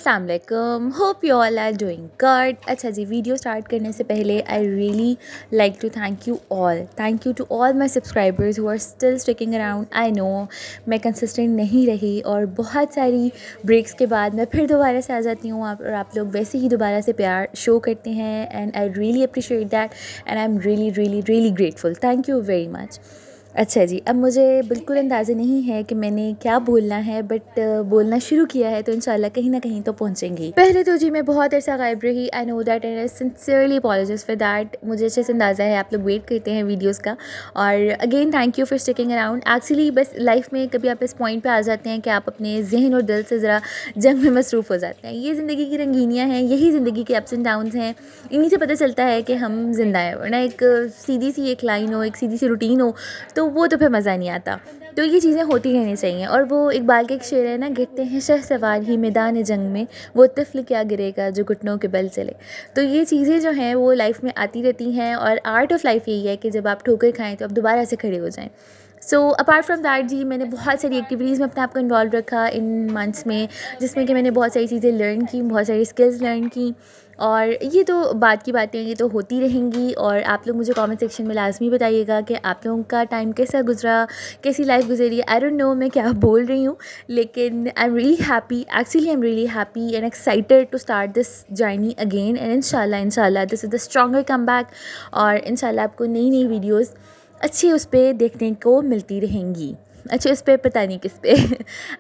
अस्सलाम वालेकुम, hope you all are doing good. अच्छा जी, वीडियो स्टार्ट करने से पहले I really like to thank you to all my subscribers who are still sticking around. I know मैं consistent नहीं रही और बहुत सारी ब्रेक्स के बाद मैं फिर दोबारा से आ जाती हूँ और आप लोग वैसे ही दोबारा से प्यार शो करते हैं and I really appreciate that and I am really grateful. Thank you very much. अच्छा जी, अब मुझे बिल्कुल अंदाज़ा नहीं है कि मैंने क्या बोलना है, बट बोलना शुरू किया है तो इंशाल्लाह कहीं ना कहीं तो पहुंचेंगी। पहले तो जी मैं बहुत अर्सा गायब रही, I know that and I sincerely apologise for that. मुझे अच्छे से अंदाज़ा है आप लोग वेट करते हैं वीडियोस का, और again thank you for sticking around. Actually बस लाइफ में कभी आप इस पॉइंट पर आ जाते हैं कि आप अपने जहन और दिल से ज़रा जंग में मसरूफ़ हो जाते हैं। ये ज़िंदगी की रंगीनियाँ हैं, यही ज़िंदगी के अप्स एंड डाउन्स हैं, इन्हीं से पता चलता है कि हम जिंदा हैं। वरना एक सीधी सी एक लाइन हो, एक सीधी सी रूटीन हो तो वो तो फिर मज़ा नहीं आता। तो ये चीज़ें होती रहनी चाहिए। और वो इकबाल के एक शेर है ना, गिरते हैं शहसवार ही मैदान जंग में, वो तिफ़्ल क्या गिरेगा जो घुटनों के बल चले। तो ये चीज़ें जो हैं वो लाइफ में आती रहती हैं, और आर्ट ऑफ लाइफ यही है कि जब आप ठोकर खाएँ तो आप दोबारा से खड़े हो जाएँ। सो अपार्ट फ्रॉम दैट जी, मैंने बहुत सारी एक्टिविटीज़ में अपने आप को इन्वॉल्व रखा इन मंथ्स में, जिसमें कि मैंने बहुत सारी चीज़ें लर्न की, बहुत सारी स्किल्स लर्न की। और ये तो बात की बातें, ये तो होती रहेंगी। और आप लोग मुझे कमेंट सेक्शन में लाजमी बताइएगा कि आप लोगों का टाइम कैसा गुजरा, कैसी लाइफ गुजरी। आई डोंट नो मैं क्या बोल रही हूँ, लेकिन I am really happy, actually I am really happy and excited to start this journey again. And इंशाल्लाह this is the stronger come back, और इंशाल्लाह आपको नई नई वीडियोज़ अच्छी उस पर देखने को मिलती रहेंगी। अच्छा, उस पर पता नहीं किस पे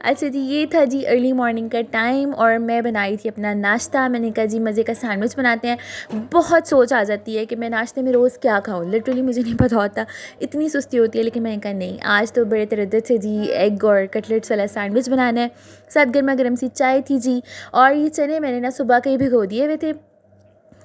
अच्छा जी, ये था जी अर्ली मॉर्निंग का टाइम, और मैं बनाई थी अपना नाश्ता। मैंने कहा जी मज़े का सैंडविच बनाते हैं। बहुत सोच आ जाती है कि मैं नाश्ते में रोज़ क्या खाऊं, लिटरली मुझे नहीं पता होता, इतनी सुस्ती होती है। लेकिन मैंने कहा नहीं, आज तो बड़े तरद्दुत से जी एग और कटलेट्स वाला सैंडविच बनाना है। साथ गर्मा गर्म सी चाय थी जी, और ये चने मैंने ना सुबह के ही भिगो दिए हुए थे,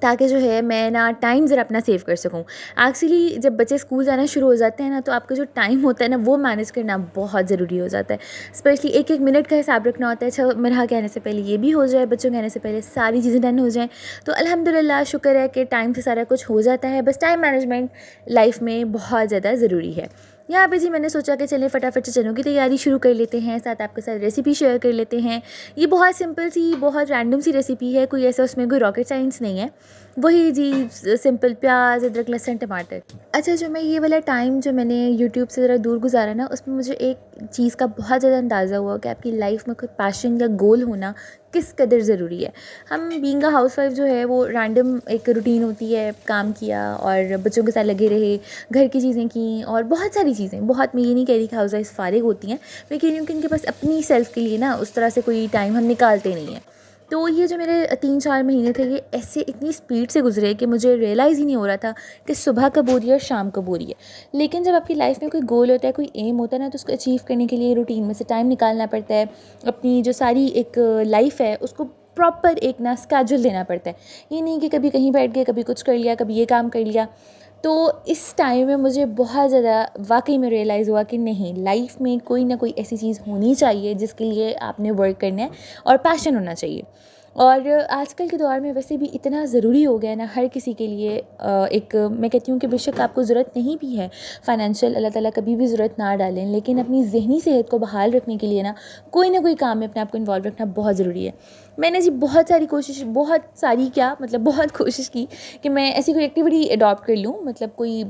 ताकि जो है मैं ना टाइम ज़रा अपना सेव कर सकूं। एक्चुअली जब बच्चे स्कूल जाना शुरू हो जाते हैं ना, तो आपका जो टाइम होता है ना वो मैनेज करना बहुत ज़रूरी हो जाता है। स्पेशली एक एक मिनट का हिसाब रखना होता है। अच्छा, मेरा कहने से पहले ये भी हो जाए, बच्चों कहने से पहले सारी चीज़ें डन हो जाएँ, तो अल्हम्दुलिल्लाह शुक्र है कि टाइम से सारा कुछ हो जाता है। बस टाइम मैनेजमेंट लाइफ में बहुत ज़्यादा ज़रूरी है। यहाँ पे जी मैंने सोचा कि चलें फटाफट से चनों की तैयारी शुरू कर लेते हैं, साथ आपके साथ रेसिपी शेयर कर लेते हैं। ये बहुत सिंपल सी, बहुत रैंडम सी रेसिपी है, कोई ऐसा उसमें कोई रॉकेट साइंस नहीं है। वही जी सिंपल प्याज, अदरक, लहसुन, टमाटर। अच्छा, जो मैं ये वाला टाइम जो मैंने यूट्यूब से ज़रा दूर गुजारा ना, उसमें मुझे एक चीज़ का बहुत ज़्यादा अंदाज़ा हुआ कि आपकी लाइफ में कोई पैशन या गोल होना किस कदर ज़रूरी है। हम बीइंग अ हाउसवाइफ जो है वो रैंडम एक रूटीन होती है, काम किया और बच्चों के साथ लगे रहे, घर की चीज़ें की और बहुत सारी चीज़ें। बहुत, मैं ये नहीं कह रही कि हाउसवाइफ फारिग होती हैं, मैं कह रही हूँ कि इनके पास अपनी सेल्फ़ के लिए ना उस तरह से कोई टाइम हम निकालते नहीं हैं। तो ये जो मेरे 3-4 महीने थे, ये ऐसे इतनी स्पीड से गुजरे कि मुझे रियलाइज़ ही नहीं हो रहा था कि सुबह कब हो रही है और शाम कब हो रही है। लेकिन जब आपकी लाइफ में कोई गोल होता है, कोई एम होता है ना, तो उसको अचीव करने के लिए रूटीन में से टाइम निकालना पड़ता है। अपनी जो सारी एक लाइफ है उसको प्रॉपर एक ना स्केड्यूल देना पड़ता है। ये नहीं कि कभी कहीं बैठ गए, कभी कुछ कर लिया, कभी ये काम कर लिया। तो इस टाइम में मुझे बहुत ज़्यादा वाकई में रियलाइज़ हुआ कि नहीं, लाइफ में कोई ना कोई ऐसी चीज़ होनी चाहिए जिसके लिए आपने वर्क करना है और पैशन होना चाहिए। और आजकल के दौर में वैसे भी इतना ज़रूरी हो गया है ना हर किसी के लिए। एक मैं कहती हूँ कि बेशक आपको ज़रूरत नहीं भी है फ़ाइनेंशियल, अल्लाह ताला कभी भी ज़रूरत ना डालें, लेकिन अपनी ज़हनी सेहत को बहाल रखने के लिए ना कोई काम में अपने आप को इन्वॉल्व रखना बहुत ज़रूरी है। मैंने जी बहुत सारी कोशिश, बहुत सारी क्या मतलब बहुत कोशिश की कि मैं ऐसी कोई एक्टिविटी अडॉप्ट कर लूँ, मतलब कोई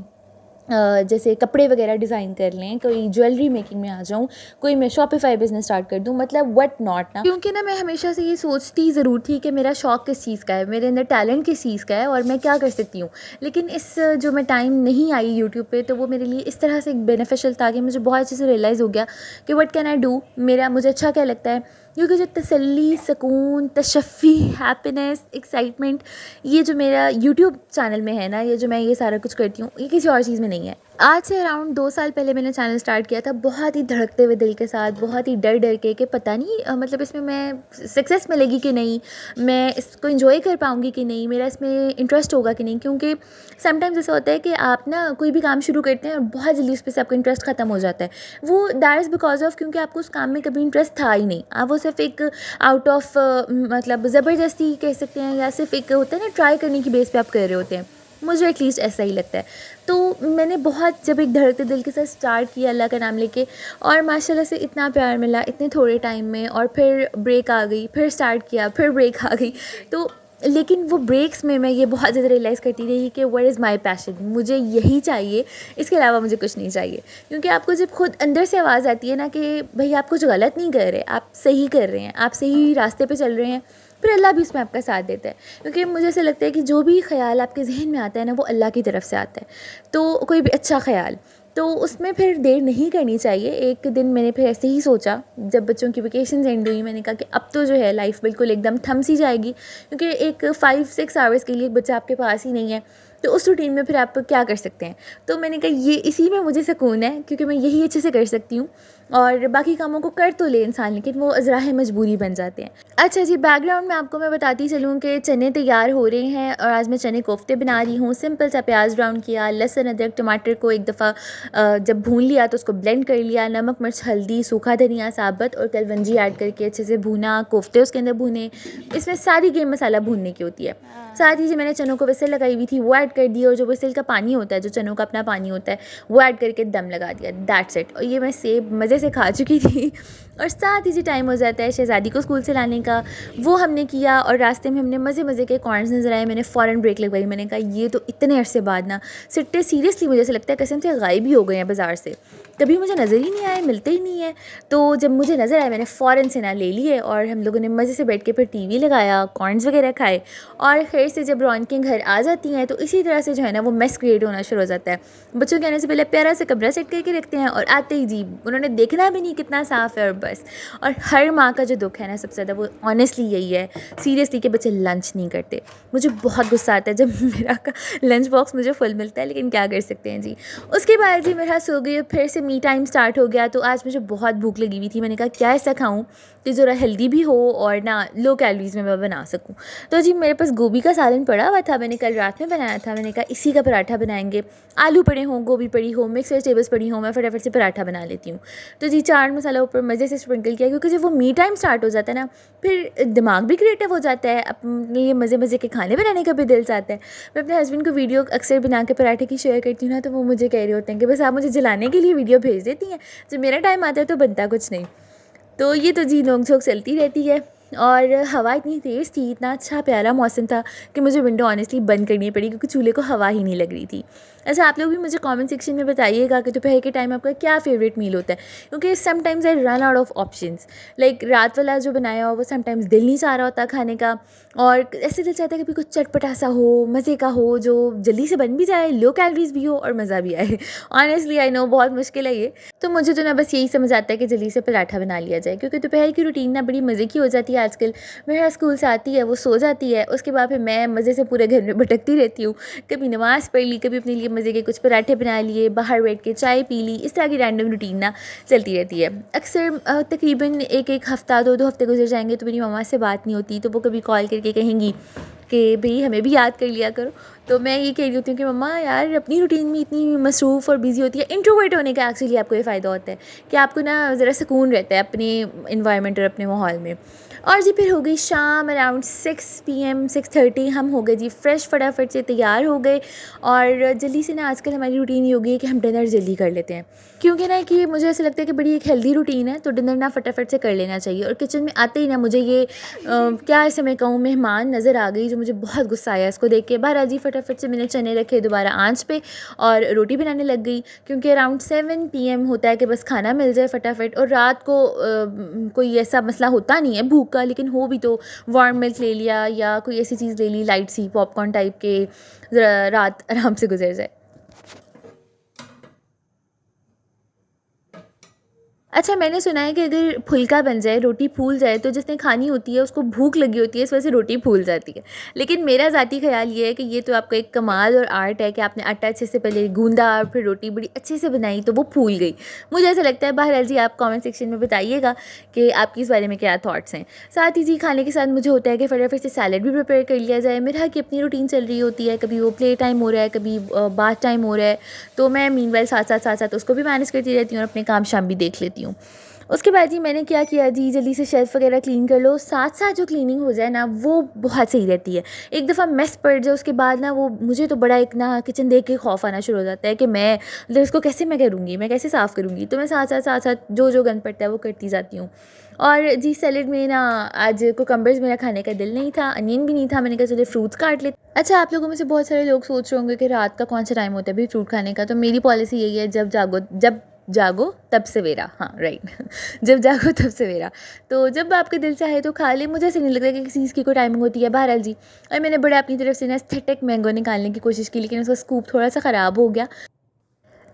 जैसे कपड़े वगैरह डिज़ाइन कर लें, कोई ज्वेलरी मेकिंग में आ जाऊँ, कोई मैं शॉपिफ़ाई बिज़नेस स्टार्ट कर दूँ, मतलब व्हाट नॉट ना। क्योंकि ना मैं हमेशा से ये सोचती ज़रूर थी कि मेरा शौक़ किस चीज़ का है, मेरे अंदर टैलेंट किस चीज़ का है और मैं क्या कर सकती हूँ। लेकिन इस जो मैं टाइम नहीं आई यूट्यूब पे, तो वो मेरे लिए इस तरह से बेनिफिशियल था कि मुझे बहुत अच्छे से रियलाइज़ हो गया कि व्हाट कैन आई डू, मुझे अच्छा क्या लगता है। क्योंकि जो तसल्ली, सुकून, तशफ़ी, हैप्पीनेस, एक्साइटमेंट, ये जो मेरा यूट्यूब चैनल में है ना, ये जो मैं ये सारा कुछ करती हूँ, ये किसी और चीज़ में नहीं है। आज से अराउंड 2 साल पहले मैंने चैनल स्टार्ट किया था, बहुत ही धड़कते हुए दिल के साथ, बहुत ही डर डर के कि पता नहीं मतलब इसमें मैं सक्सेस मिलेगी कि नहीं, मैं इसको एंजॉय कर पाऊँगी कि नहीं, मेरा इसमें इंटरेस्ट होगा कि नहीं। क्योंकि समटाइम्स ऐसा होता है कि आप ना कोई भी काम शुरू करते हैं और बहुत जल्दी उस पर से आपका इंटरेस्ट ख़त्म हो जाता है। वो दैट इज़ बिकॉज ऑफ क्योंकि आपको उस काम में कभी इंटरेस्ट था ही नहीं। आप वो सिर्फ एक आउट ऑफ मतलब ज़बरदस्ती कह सकते हैं, या सिर्फ एक होता है ना ट्राई करने की बेस पे आप कर रहे होते हैं। मुझे एटलीस्ट ऐसा ही लगता है। तो मैंने बहुत जब एक धड़कते दिल के साथ स्टार्ट किया अल्लाह का नाम लेके, और माशाल्लाह से इतना प्यार मिला इतने थोड़े टाइम में, और फिर ब्रेक आ गई, फिर स्टार्ट किया, फिर ब्रेक आ गई। तो लेकिन वो ब्रेक्स में मैं ये बहुत ज़्यादा रियलाइज़ करती रही कि व्हाट इज़ माय पैशन, मुझे यही चाहिए, इसके अलावा मुझे कुछ नहीं चाहिए। क्योंकि आपको जब खुद अंदर से आवाज़ आती है ना कि भई आप कुछ गलत नहीं कर रहे, आप सही कर रहे हैं, आप सही रास्ते पे चल रहे हैं, फिर अल्लाह भी उसमें आपका साथ देता है। क्योंकि मुझे ऐसा लगता है कि जो भी ख़्याल आपके ज़हन में आता है ना, वो अल्लाह की तरफ से आता है। तो कोई भी अच्छा ख़्याल, तो उसमें फिर देर नहीं करनी चाहिए। एक दिन मैंने फिर ऐसे ही सोचा, जब बच्चों की वेकेशंस एंड हुई, मैंने कहा कि अब तो जो है लाइफ बिल्कुल एकदम थम सी जाएगी, क्योंकि एक 5-6 आवर्स के लिए एक बच्चा आपके पास ही नहीं है, तो उस रूटीन में फिर आप क्या कर सकते हैं। तो मैंने कहा ये इसी में मुझे सुकून है, क्योंकि मैं यही अच्छे से कर सकती हूँ, और बाकी कामों को कर तो ले इंसान, लेकिन वो अज़राह मजबूरी बन जाते हैं। अच्छा जी, बैकग्राउंड में आपको मैं बताती चलूँ कि चने तैयार हो रहे हैं, और आज मैं चने कोफ्ते बना रही हूँ। सिंपल सा प्याज ब्राउन किया, लहसुन अदरक टमाटर को एक दफ़ा जब भून लिया तो उसको ब्लेंड कर लिया, नमक मिर्च हल्दी सूखा धनिया साबुत और कलवंजी ऐड करके अच्छे से भूना, कोफ्ते उसके अंदर भुने। इसमें सारी गेम मसाला भूनने की होती है। साथ ही जो मैंने चनों को विसल लगाई हुई थी वो ऐड कर दी, और जो विसल का पानी होता है, जो चनों का अपना पानी होता है, वो ऐड करके दम लगा दिया। That's it. और ये मैं सेब मज़े से खा चुकी थी। और साथ ही जी टाइम हो जाता है शहज़ादी को स्कूल से लाने का, वो हमने किया, और रास्ते में हमने मज़े के कॉर्नस नज़र आए। मैंने फ़ौरन ब्रेक लगवाई, मैंने कहा ये तो इतने अरसे बाद ना सिट्टे सीरियसली मुझे ऐसा लगता है कसम से गायब ही हो गए हैं बाज़ार से, कभी मुझे नज़र ही नहीं आए, मिलते ही नहीं है। तो जब मुझे नज़र आए मैंने फ़ौरन से ना ले लिए, और हम लोगों ने मज़े से बैठ के फिर टीवी लगाया, कॉर्नस वगैरह खाए, और खैर से जब रौनकें घर आ जाती हैं तो इसी तरह से जो है ना वो मेस क्रिएट होना शुरू हो जाता है। बच्चों के आने से पहले प्यारा से कमरा सेट करके रखते हैं, और आते ही जी उन्होंने देखना भी नहीं कितना साफ़ है, और बस। और हर माँ का जो दुख है ना सबसे ज़्यादा, वो ऑनेस्टली यही है सीरियसली, कि बच्चे लंच नहीं करते। मुझे बहुत गुस्सा आता है जब मेरा लंच बॉक्स मुझे फुल मिलता है, लेकिन क्या कर सकते हैं जी। उसके बाद जी मेरा सो गई, फिर से मी टाइम स्टार्ट हो गया। तो आज मुझे बहुत भूख लगी हुई थी, मैंने कहा क्या ऐसा खाऊं कि ज़रा हेल्दी भी हो और ना लो कैलोरीज़ में मैं बना सकूं। तो जी मेरे पास गोभी का सालन पड़ा हुआ था, मैंने कल रात में बनाया था। मैंने कहा इसी का पराठा बनाएंगे, आलू पड़े हों, गोभी पड़ी हो, मिक्स वेजिटेबल्स पड़ी हो, मैं फटाफट से पराठा बना लेती हूँ। तो जी चाट मसाला ऊपर मज़े से स्प्रिंकल किया, क्योंकि जब वो मी टाइम स्टार्ट हो जाता है ना, फिर दिमाग भी क्रिएटिव हो जाता है, अपने लिए मज़े के खाने बनाने का भी दिल चाहता है। मैं अपने हस्बैंड को वीडियो अक्सर बना के पराठे की शेयर करती हूँ ना, तो वो मुझे कह रहे होते हैं कि बस आप मुझे जलाने के लिए वीडियो भेज देती हैं, जब मेरा टाइम आता है तो बनता कुछ नहीं। तो ये तो जी नोक झोंक चलती रहती है। और हवा इतनी तेज़ थी, इतना अच्छा प्यारा मौसम था कि मुझे विंडो ऑनेस्टली बंद करनी पड़ी, क्योंकि चूल्हे को हवा ही नहीं लग रही थी। अच्छा, आप लोग भी मुझे कमेंट सेक्शन में बताइएगा कि दोपहर के टाइम आपका क्या फ़ेवरेट मील होता है, क्योंकि sometimes I run out of options. Like रात वाला जो बनाया हो वो समटाइम्स दिल नहीं चाह रहा होता खाने का, और ऐसे दिल चाहता है कि कुछ चटपटा सा हो, मज़े का हो, जो जल्दी से बन भी जाए, लो कैलोरीज़ भी हो और मज़ा भी आए। ऑनेस्टली आई नो बहुत मुश्किल है ये। तो मुझे तो ना बस यही समझ आता है कि जल्दी से पराठा बना लिया जाए, क्योंकि दोपहर की रूटीन ना बड़ी मज़े की हो जाती है आजकल। मेरा स्कूल से आती है, वो सो जाती है, उसके बाद फिर मैं मज़े से पूरे घर में भटकती रहती हूँ। कभी नमाज़ पढ़ ली, कभी अपने लिए मज़े के कुछ पराठे बना लिए, बाहर बैठ के चाय पी ली, इस तरह की रैंडम रूटीन ना चलती रहती है। अक्सर तकरीबन एक हफ़्ता 2 हफ़्ते गुजर जाएंगे तो मेरी मम्मा से बात नहीं होती, तो वो कभी कॉल करके कहेंगी कि भई हमें भी याद कर लिया करो। तो मैं ये कह रही होती हूँ कि मम्मा यार अपनी रूटीन में इतनी मसरूफ़ और बिज़ी होती है। इंट्रोवर्ट होने का एक्चुअली आपको ये फ़ायदा होता है कि आपको ना ज़रा सुकून रहता है अपने इन्वायरमेंट और अपने माहौल में। और जी फिर हो गई शाम, अराउंड 6 PM 6:30 हम हो गए जी फ्रेश, फटाफट से तैयार हो गए। और जल्दी से ना आजकल हमारी रूटीन ये हो गई है कि हम डिनर जल्दी कर लेते हैं, क्योंकि ना कि मुझे ऐसा लगता है कि बड़ी एक हेल्दी रूटीन है, तो डिनर ना फटाफट से कर लेना चाहिए। और किचन में आते ही ना मुझे ये क्या ऐसे मैं कहूँ मेहमान नज़र आ गई, जो मुझे बहुत गुस्सा आया इसको देख के। बहरहाल जी फटाफट से मैंने चने रखे दोबारा आंच पे और रोटी बनाने लग गई, क्योंकि अराउंड 7 PM होता है कि बस खाना मिल जाए फटाफट। और रात को कोई ऐसा मसला होता नहीं है भूख का, लेकिन हो भी तो वार्म मिल्क ले लिया या कोई ऐसी चीज़ ले ली लाइट सी पॉपकॉर्न टाइप के, ज़रा रात आराम से गुजर जाए। अच्छा, मैंने सुना है कि अगर फुल्का बन जाए, रोटी फूल जाए, तो जिसने खानी होती है उसको भूख लगी होती है, इस वजह से रोटी फूल जाती है। लेकिन मेरा ज़ाती ख़्याल ये है कि ये तो आपका एक कमाल और आर्ट है कि आपने आटा अच्छे से पहले गूँधा और फिर रोटी बड़ी अच्छे से बनाई तो वो फूल गई। मुझे ऐसा लगता है। बहरहाल जी आप कमेंट सेक्शन में बताइएगा कि आपकी इस बारे में क्या थॉट्स हैं। साथ ही जी खाने के साथ मुझे होता है कि फटाफट से सैलड भी प्रिपेयर कर लिया जाए। मेरा की अपनी रूटीन चल रही होती है, कभी वो प्ले टाइम हो रहा है, कभी बाथ टाइम हो रहा है, तो मैं मीनवाइल साथ साथ उसको भी मैनेज करती रहती हूँ और अपने काम शाम भी देख लेती हूँ। उसके बाद जी मैंने क्या किया जी, जल्दी से शेल्फ़ वगैरह क्लीन कर लो, साथ साथ जो क्लीनिंग हो जाए ना वो बहुत सही रहती है। एक दफ़ा मेस पड़ जाए उसके बाद ना वो मुझे तो बड़ा एक ना किचन देख के खौफ आना शुरू हो जाता है कि मैं मतलब इसको कैसे मैं करूँगी, मैं कैसे साफ़ करूँगी। तो मैं साथ साथ जो गंद पड़ता है वो करती जाती हूँ। और जी सैलेड में ना आज कुकम्बर्स मेरा खाने का दिल नहीं था, अनियन भी नहीं था, मैंने कहा चलिए फ्रूट्स काट लेते। अच्छा, आप लोगों में से बहुत सारे लोग सोच रहे होंगे कि रात का कौन सा टाइम होता है भाई फ्रूट खाने का। तो मेरी पॉलिसी यही है, जब जागो तब सवेरा, हाँ राइट जब जागो तब सवेरा। तो जब आपका दिल चाहे तो खा ले, मुझे ऐसे नहीं लगता कि किसी चीज़ की कोई टाइमिंग होती है। बहरहाल जी, और मैंने बड़े अपनी तरफ से ना एस्थेटिक मैंगो निकालने की कोशिश की, लेकिन उसका स्कूप थोड़ा सा ख़राब हो गया।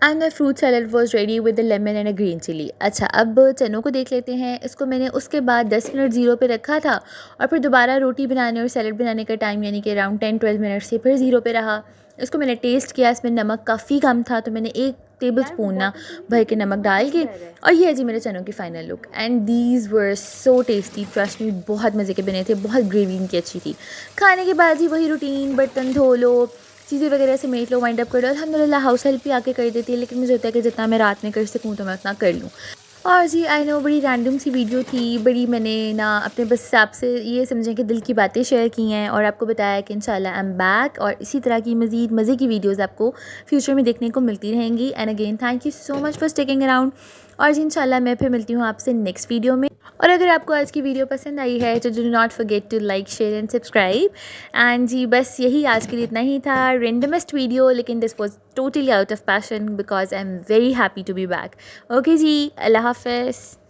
And my fruit salad was ready with the lemon and a green chilli. अच्छा, अब चनों को देख लेते हैं। इसको मैंने उसके बाद 10 मिनट ज़ीरो पे रखा था, और फिर दोबारा रोटी बनाने और सैलड बनाने का टाइम यानी कि अराउंड 10-12 मिनट से फिर ज़ीरो पे रहा। इसको मैंने टेस्ट किया, इसमें नमक काफ़ी कम था, तो मैंने 1 टेबल स्पून ना भर के नमक डाल के, और ये है जी मेरे चनों की final look. And these were so tasty, trust me, बहुत मज़े के बने थे, बहुत ग्रेवी इनकी अच्छी थी। खाने के बाद ही वही रूटीन, बर्तन धो लो, चीज़ें वगैरह समेट लो, वाइंड अप कर लो। अल्हम्दुलिल्लाह हाउस हेल्प भी आके कर देती है, लेकिन मुझे होता है कि जितना मैं रात में कर सकूँ तो मैं उतना कर लूँ। और जी आई नो बड़ी रैंडम सी वीडियो थी, बड़ी मैंने ना अपने बस आपसे ये समझें कि दिल की बातें शेयर की हैं, और आपको बताया कि इंशाल्लाह आई एम बैक, और इसी तरह की मज़ीद मज़े की वीडियोज़ आपको फ्यूचर में देखने को मिलती रहेंगी। And again thank you so much for sticking around, और जी इंशाल्लाह मैं फिर मिलती हूँ आपसे नेक्स्ट वीडियो में। और अगर आपको आज की वीडियो पसंद आई है तो do not forget to like, share and subscribe. And जी बस यही आज के लिए इतना ही था, रेंडमेस्ट वीडियो, लेकिन this was totally out of passion because I am very happy to be back. Okay जी, अल्लाह हाफ़िज़।